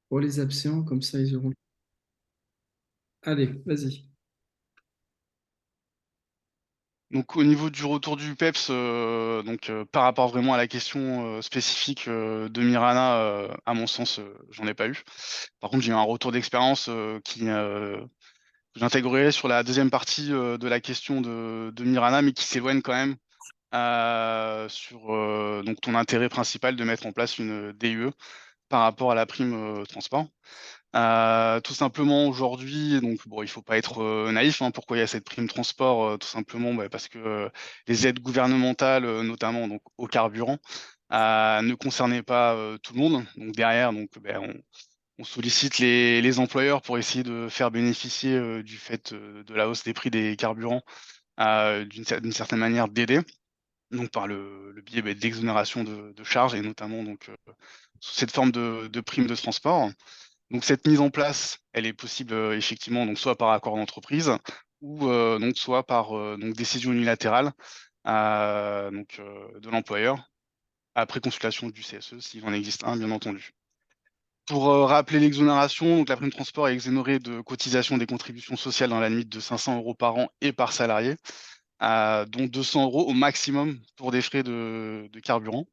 pour les absents, comme ça ils auront. Allez, vas-y. Donc au niveau du retour du PEPS, par rapport vraiment à la question spécifique de Mirana, à mon sens, j'en ai pas eu. Par contre, j'ai eu un retour d'expérience que j'intégrerai sur la deuxième partie de la question de Mirana, mais qui s'éloigne quand même sur donc ton intérêt principal de mettre en place une DUE par rapport à la prime transport. Tout simplement aujourd'hui, donc bon, il faut pas être naïf, hein. Pourquoi il y a cette prime transport? Tout simplement, bah, parce que les aides gouvernementales, notamment donc au carburant, ne concernaient pas tout le monde. Donc derrière, donc, beh, on sollicite les employeurs pour essayer de faire bénéficier du fait de la hausse des prix des carburants, d'une certaine manière d'aider, donc par le biais bah, d'exonération de charges et notamment donc sous cette forme de prime de transport. Donc cette mise en place, elle est possible, effectivement, donc soit par accord d'entreprise ou, donc soit par, donc décision unilatérale, de l'employeur, après consultation du CSE, s'il en existe un, bien entendu. Pour, rappeler l'exonération, donc la prime transport est exonérée de cotisation des contributions sociales dans la limite de 500 € par an et par salarié, dont 200 € au maximum pour des frais de carburant.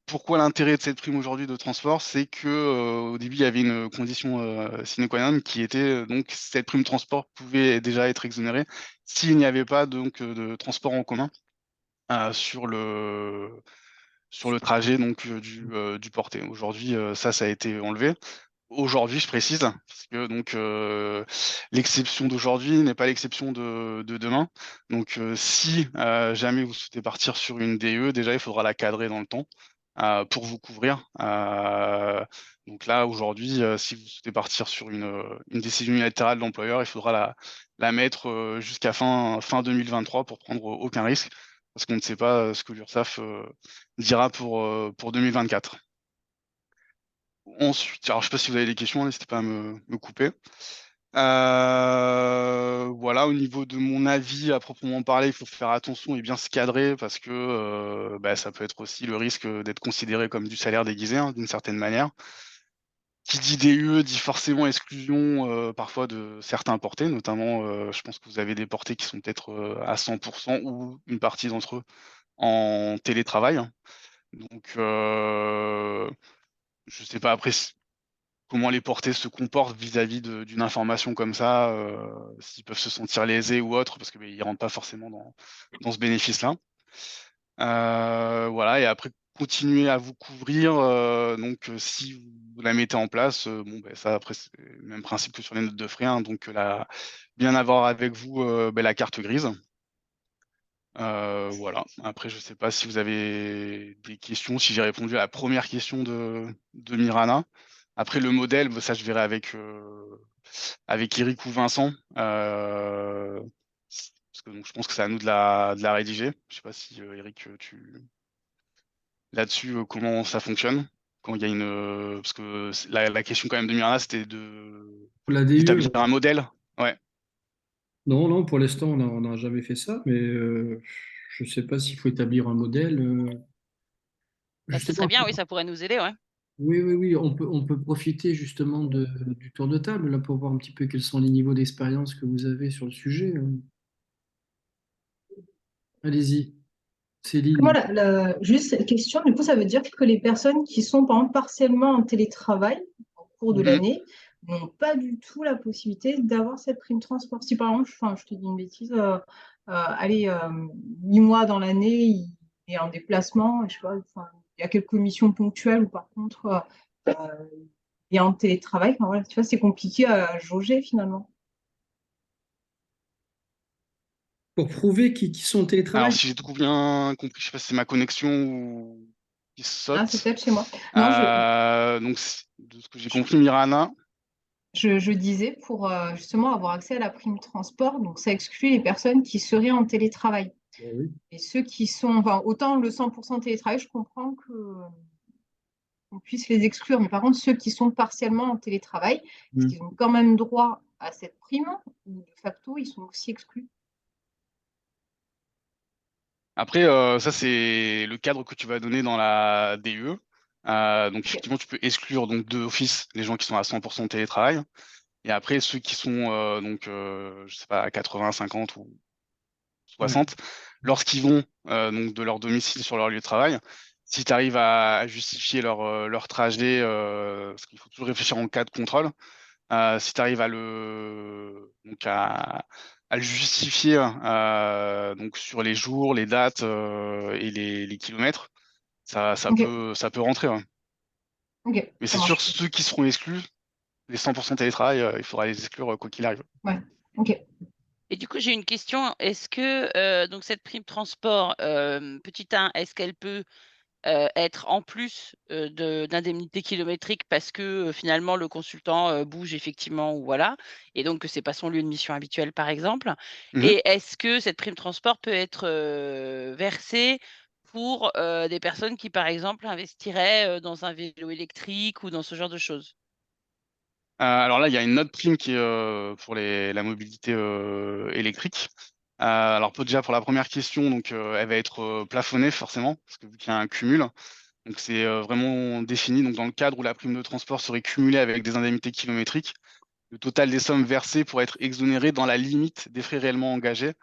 Pourquoi l'intérêt de cette prime aujourd'hui de transport? C'est que, au début, il y avait une condition, sine qua non qui était, donc cette prime transport pouvait déjà être exonérée s'il n'y avait pas donc, de transport en commun, sur le trajet donc, du porté. Aujourd'hui, ça a été enlevé. Aujourd'hui, je précise, parce que donc, l'exception d'aujourd'hui n'est pas l'exception de demain. Donc, si, jamais vous souhaitez partir sur une DE, déjà, il faudra la cadrer dans le temps, pour vous couvrir. Donc là, aujourd'hui, si vous souhaitez partir sur une décision unilatérale de l'employeur, il faudra la mettre, jusqu'à fin 2023 pour prendre aucun risque, parce qu'on ne sait pas, ce que l'URSSAF, dira pour 2024. Ensuite, alors je sais pas si vous avez des questions, n'hésitez pas à me couper. Voilà, au niveau de mon avis à proprement parler, il faut faire attention et bien se cadrer parce que, bah, ça peut être aussi le risque, d'être considéré comme du salaire déguisé, hein, d'une certaine manière. Qui dit DUE dit forcément exclusion, parfois de certains portés, notamment, je pense que vous avez des portés qui sont peut-être, à 100 ou une partie d'entre eux en télétravail, hein. Donc, je sais pas après comment les porter se comportent vis-à-vis d'une information comme ça, s'ils peuvent se sentir lésés ou autre, parce que, beh, ils rentrent pas forcément dans ce bénéfice-là. Voilà et après continuer à vous couvrir, si vous la mettez en place, bon, beh, ça après c'est le même principe que sur les notes de frais, hein, donc bien avoir avec vous, la carte grise. Voilà. Après je sais pas si vous avez des questions, si j'ai répondu à la première question de Mirana. Après le modèle, bah, ça je verrai avec Eric ou Vincent, parce que donc je pense que c'est à nous de la rédiger. Je sais pas si, Eric, tu là-dessus, comment ça fonctionne? Quand il y a parce que la question quand même de Mirana, c'était Pour la DUE, d'établir un modèle? Ouais. non, non, pour l'instant, on n'a jamais fait ça, mais je ne sais pas s'il faut établir un modèle. Bah, ça serait Justement, bien, oui, ça pourrait nous aider, ouais. oui, oui, oui, on peut profiter justement du tour de table là, pour voir un petit peu quels sont les niveaux d'expérience que vous avez sur le sujet. Allez-y, Moi, Céline. juste cette question, du coup, ça veut dire que les personnes qui sont, par exemple, partiellement en télétravail au cours de Mmh. l'année n'ont pas du tout la possibilité d'avoir cette prime transport. Si, par exemple, enfin, je te dis une bêtise, allez, 8 mois dans l'année, il est en déplacement, et je sais pas, enfin, il y a quelques missions ponctuelles où, par contre, il est en télétravail. Enfin, voilà, tu vois, c'est compliqué à jauger, finalement. Pour prouver qu'ils sont en Alors télétravail. si j'ai tout bien compris, je sais pas si c'est ma connexion ou qui Ah, c'est saute. peut-être chez moi. Non, Donc de ce que j'ai compris, Mirana, je disais pour justement avoir accès à la prime transport, donc ça exclut les personnes qui seraient en télétravail. Oui. Et ceux qui sont, enfin, autant le 100% télétravail, je comprends qu'on puisse les exclure, mais par contre, ceux qui sont partiellement en télétravail, est-ce Mm. qu'ils ont quand même droit à cette prime ou de facto, ils sont aussi exclus? après, ça c'est le cadre que tu vas donner dans la DUE. Donc effectivement, tu peux exclure donc de office les gens qui sont à 100% télétravail. Et après, ceux qui sont je sais pas, à 80, 50 ou 60, lorsqu'ils vont donc de leur domicile sur leur lieu de travail, si tu arrives à justifier leur trajet, parce qu'il faut toujours réfléchir en cas de contrôle, si tu arrives à le justifier donc sur les jours, les dates et les kilomètres, ça Ok, peut rentrer. Ouais. ok, Mais ça c'est sûr, marche. ceux qui seront exclus, les 100% télétravail, il faudra les exclure quoi qu'il arrive. Ouais, ok. Et du coup, j'ai une question. Est-ce que donc cette prime transport, petit 1, est-ce qu'elle peut être en plus d'indemnités kilométriques parce que finalement le consultant bouge effectivement ou voilà, et donc que c'est pas son lieu de mission habituel par exemple? Mhm. Et est-ce que cette prime transport peut être versée pour des personnes qui par exemple investiraient dans un vélo électrique ou dans ce genre de choses? Alors là, il y a une autre prime qui est pour la mobilité électrique. Alors déjà pour la première question, donc elle va être plafonnée forcément, parce que vu qu'il y a un cumul, donc c'est vraiment défini. Donc dans le cadre où la prime de transport serait cumulée avec des indemnités kilométriques, le total des sommes versées pourrait être exonéré dans la limite des frais réellement engagés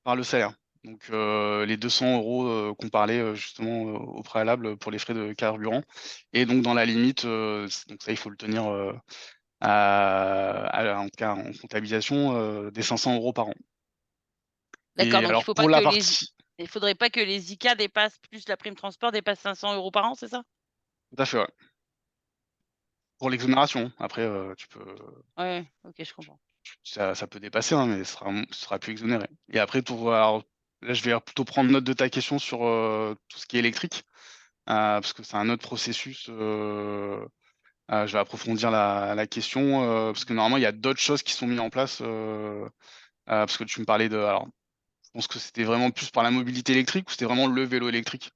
par le salaire. Donc les 200 € qu'on parlait justement au préalable pour les frais de carburant. Et donc dans la limite, donc ça il faut le tenir en tout cas en comptabilisation, des 500 € par an. D'accord, Et donc alors pour la partie il faudrait pas que les ICA dépassent plus la prime transport dépasse 500 € par an, c'est ça? tout à fait, ouais. Pour l'exonération, après, tu peux Ouais, OK, je comprends. ça peut dépasser, hein, mais ce sera plus exonéré. Et après pour alors là, je vais plutôt prendre note de ta question sur, tout ce qui est électrique, parce que c'est un autre processus, je vais approfondir la question, parce que normalement il y a d'autres choses qui sont mises en place, parce que tu me parlais de alors, je pense que c'était vraiment plus par la mobilité électrique ou c'était vraiment le vélo électrique?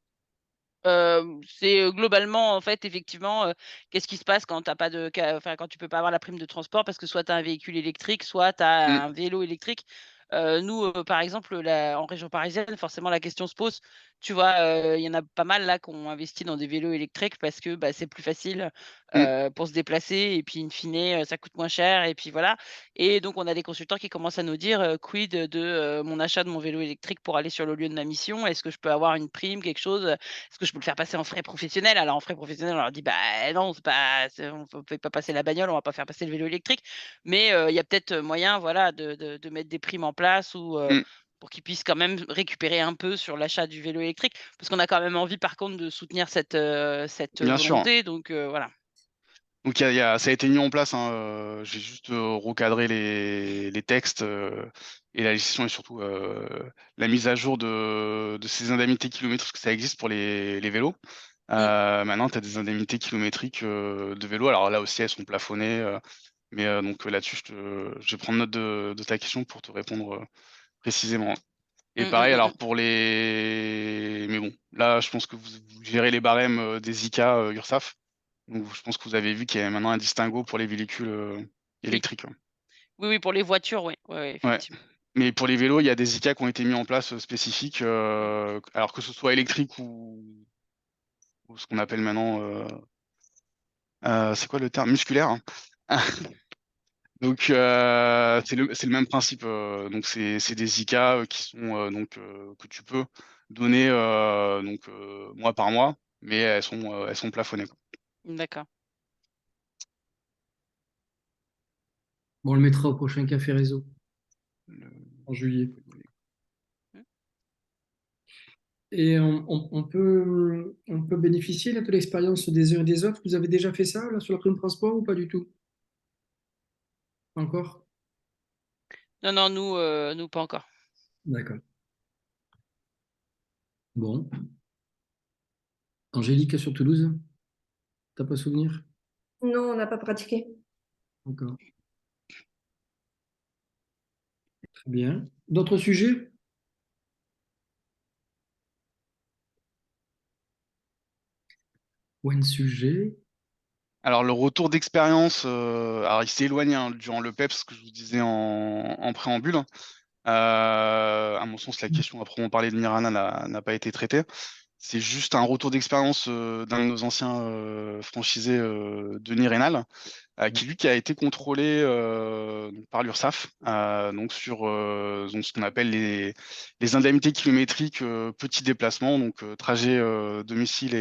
C'est, globalement, en fait, effectivement, qu'est-ce qui se passe quand tu as pas de ca enfin, quand tu peux pas avoir la prime de transport parce que soit tu as un véhicule électrique, soit tu Mmh, as un vélo électrique. Nous, par exemple, en région parisienne, forcément, la question se pose. Tu vois, il y en a pas mal là qui ont investi dans des vélos électriques parce que, bah, c'est plus facile, mmh, pour se déplacer et puis in fine, ça coûte moins cher et puis voilà. Et donc on a des consultants qui commencent à nous dire, quid de, mon achat de mon vélo électrique pour aller sur le lieu de ma mission? Est-ce que je peux avoir une prime, quelque chose? Est-ce que je peux le faire passer en frais professionnels? Alors en frais professionnels, on leur dit: «Bah non, on ne fait pas passer la bagnole, on va pas faire passer le vélo électrique». Mais il y a peut-être moyen, voilà, de mettre des primes en place ou mmh, pour qu'ils puissent quand même récupérer un peu sur l'achat du vélo électrique. Parce qu'on a quand même envie par contre de soutenir cette bien sûr. volonté, donc voilà. Donc ça a été mis en place, hein, j'ai juste, recadré les textes, et la législation et surtout, la mise à jour de ces indemnités kilométriques, parce que ça existe pour les vélos. Mmh. Maintenant tu as des indemnités kilométriques, de vélo. Alors là aussi elles sont plafonnées, mais donc là-dessus je vais prendre note de ta question pour te répondre, précisément. Et Mmh, mmh, pareil mmh alors mh. pour les mais bon, là je pense que vous gérez les barèmes, des ICA, URSSAF. Donc je pense que vous avez vu qu'il y avait maintenant un distinguo pour les véhicules, Oui. électriques, ouais. Oui, oui, pour les voitures, oui. Ouais, ouais, Ouais. effectivement. Mais pour les vélos, il y a des ICA qui ont été mis en place, spécifiques, alors que ce soit électrique ou ce qu'on appelle maintenant, c'est quoi le terme? Musculaire, hein. Donc c'est le même principe, donc c'est des ICA, qui sont, donc que tu peux donner, donc mois par mois, mais elles sont plafonnées, quoi. D'accord. Bon, on le mettra au prochain café réseau Le en juillet. Mmh. Et on peut bénéficier là, de l'expérience des uns et des autres. Vous avez déjà fait ça là, sur la prime transport ou pas du tout? Encore? Non, non, nous pas encore. D'accord. Bon. Angélique sur Toulouse, t'as pas souvenir? Non, on n'a pas pratiqué. D'accord. Très bien. D'autres sujets? Ou un sujet? Alors le retour d'expérience, alors il s'est éloigné, hein, durant le PEPS, ce que je vous disais en préambule. À mon sens, la question à proprement parler de Mirana n'a pas été traitée. c'est juste un retour d'expérience d'un de nos anciens franchisés, Denis Rénal, qui a été contrôlé donc par l'URSSAF, donc sur donc ce qu'on appelle les indemnités kilométriques petits déplacements, donc trajet domicile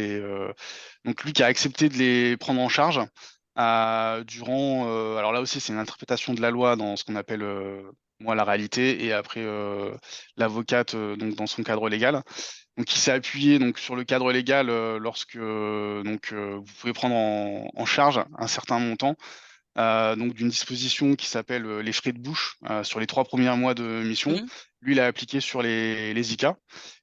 donc lui qui a accepté de les prendre en charge durant. Alors là aussi, c'est une interprétation de la loi dans ce qu'on appelle moi la réalité et après l'avocate donc dans son cadre légal. Donc il s'est appuyé donc sur le cadre légal lorsque vous pouvez prendre en charge un certain montant donc d'une disposition qui s'appelle les frais de bouche sur les 3 premiers mois de mission. Mmh. Lui, il l'a appliqué sur les ICA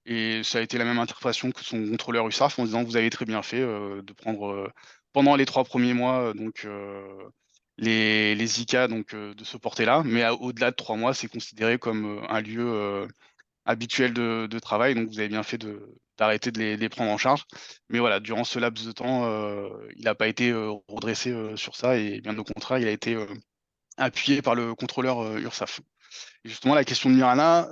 et ça a été la même interprétation que son contrôleur URSSAF en disant: «Vous avez très bien fait de prendre pendant les 3 premiers mois les ICA donc de ce porter-là, mais au-delà de 3 mois, c'est considéré comme un lieu habituel de travail, donc vous avez bien fait d'arrêter de les prendre en charge». Mais voilà, durant ce laps de temps, il n'a pas été redressé sur ça et bien au contraire, il a été appuyé par le contrôleur URSSAF. Et justement, la question de Mirana,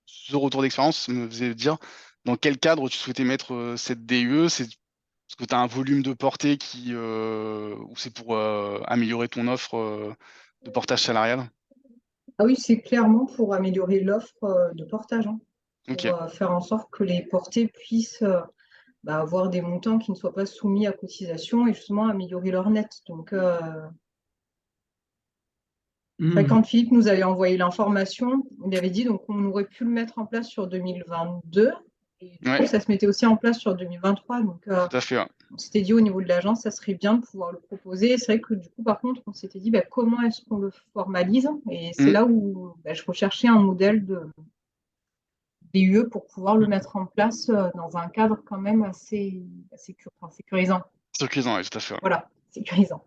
ce retour d'expérience me faisait dire dans quel cadre tu souhaitais mettre cette DUE. C'est parce que tu as un volume de portée ou c'est pour améliorer ton offre de portage salarial? Ah oui, c'est clairement pour améliorer l'offre de portage, hein, Ok, pour faire en sorte que les portés puissent avoir des montants qui ne soient pas soumis à cotisation et justement améliorer leur net. Donc, quand Philippe nous avait envoyé l'information, il avait dit donc on aurait pu le mettre en place sur 2022 et du coup ouais, ça se mettait aussi en place sur 2023. Donc, tout à fait. Ouais. on s'était dit au niveau de l'agence, ça serait bien de pouvoir le proposer. C'est vrai que du coup, par contre, on s'était dit comment est-ce qu'on le formalise? Et c'est Mm. là où je recherchais un modèle de DUE pour pouvoir le mettre en place dans un cadre quand même assez sécurisant. Sécurisant, ouais, tout à fait. Ouais. Voilà, sécurisant.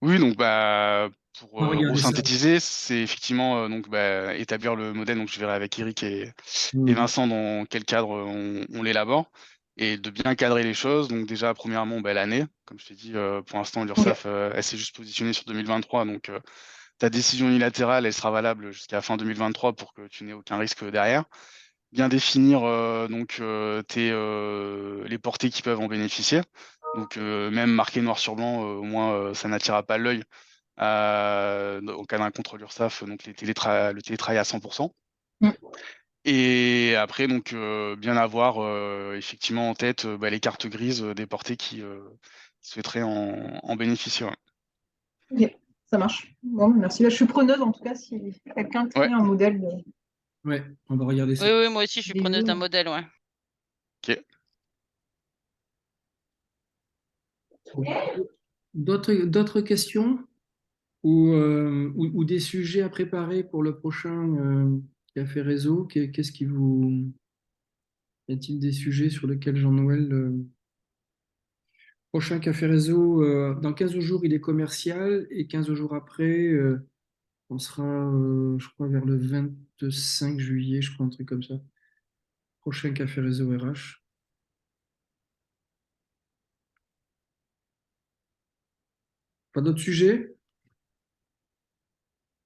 Oui, donc pour On va regarder ça. resynthétiser, c'est effectivement donc établir le modèle. Donc je verrai avec Eric et Mm. Vincent dans quel cadre on l'élabore et de bien cadrer les choses. Donc déjà, premièrement, l'année. Comme je t'ai dit, pour l'instant, l'URSSAF, elle s'est juste positionnée sur 2023. Donc ta décision unilatérale, elle sera valable jusqu'à fin 2023 pour que tu n'aies aucun risque derrière. Bien définir les portées qui peuvent en bénéficier. Donc même marqué noir sur blanc, au moins ça n'attirera pas l'œil au cas d'un contrôle URSSAF, donc le télétravail à 100%. Mm. Et après, donc bien avoir effectivement en tête les cartes grises des portées qui souhaiteraient en bénéficier. Ouais. Ok, ça marche. Bon, merci. Je suis preneuse en tout cas si quelqu'un Ouais, crée un modèle de Ouais, on va regarder ça. Oui, oui, moi aussi, je suis preneuse d'un DUE. modèle, ouais. ok. D'autres questions ou des sujets à préparer pour le prochain Café Réseau? Qu'est-ce qui vous... Y a-t-il des sujets sur lesquels Jean-Noël... Prochain Café Réseau, dans 15 jours, il est commercial et 15 jours après, on sera, je crois, vers le 25 juillet, je crois, un truc comme ça. Prochain Café Réseau RH. Pas d'autres sujets?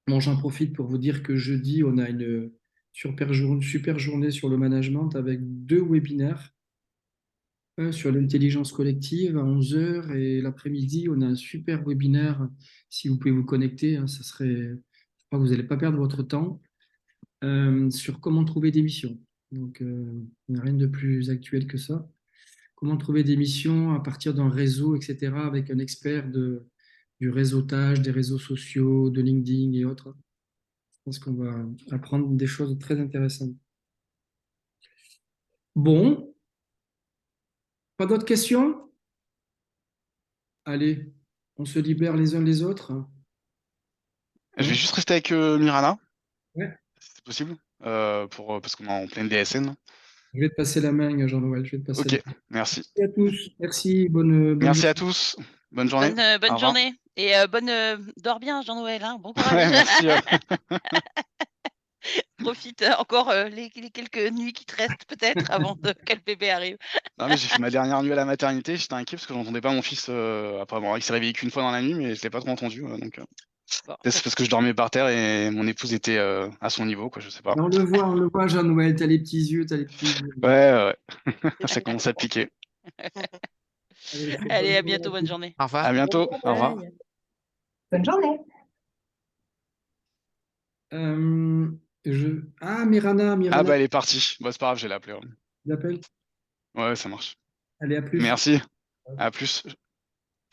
Bon, j'en profite pour vous dire que jeudi, on a une super journée sur le management avec 2 webinaires. Un sur l'intelligence collective à 11 heures et l'après-midi, on a un super webinaire. Si vous pouvez vous connecter, hein, ça serait, je crois que vous n'allez pas perdre votre temps sur comment trouver des missions. Donc, il n'y a rien de plus actuel que ça. Comment trouver des missions à partir d'un réseau, etc., avec un expert du réseautage, des réseaux sociaux, de LinkedIn et autres. Je pense qu'on va apprendre des choses très intéressantes. Bon, pas d'autres questions? Allez, on se libère les uns les autres. Je vais Hein. juste rester avec Mirana, Ouais. si c'est possible, parce qu'on est en pleine DSN. Je vais te passer la main, Jean-Noël. Je vais te passer la Ok, main. merci. Merci à tous. Merci. Bonne Merci journée. à tous. Bonne journée. Au Bonne revoir. journée et dors bien, Jean-Noël, hein. Bon courage. Ouais, merci. Profite encore les quelques nuits qui te restent peut-être avant que le bébé arrive. Non, mais j'ai fait ma dernière nuit à la maternité. J'étais inquiet parce que j'entendais pas mon fils. Après, bon, il s'est réveillé qu'une fois dans la nuit, mais je l'ai pas trop entendu. Donc, Bon, Peut-être c'est parce que je dormais par terre et mon épouse était à son niveau, quoi, je sais pas. On le voit, Jean-Noël, t'as les petits yeux, t'as les petits yeux. Ouais, ça commence à piquer. Allez, allez, à bonne journée bientôt, à bonne tous. journée. Au À revoir. bientôt, au revoir. Bonne journée. Ah, Mirana, Ah bah elle est partie. Bah c'est pas grave, j'ai l'appelé. j'appelle. Ouais, ça marche. Allez, à plus. Merci, à plus.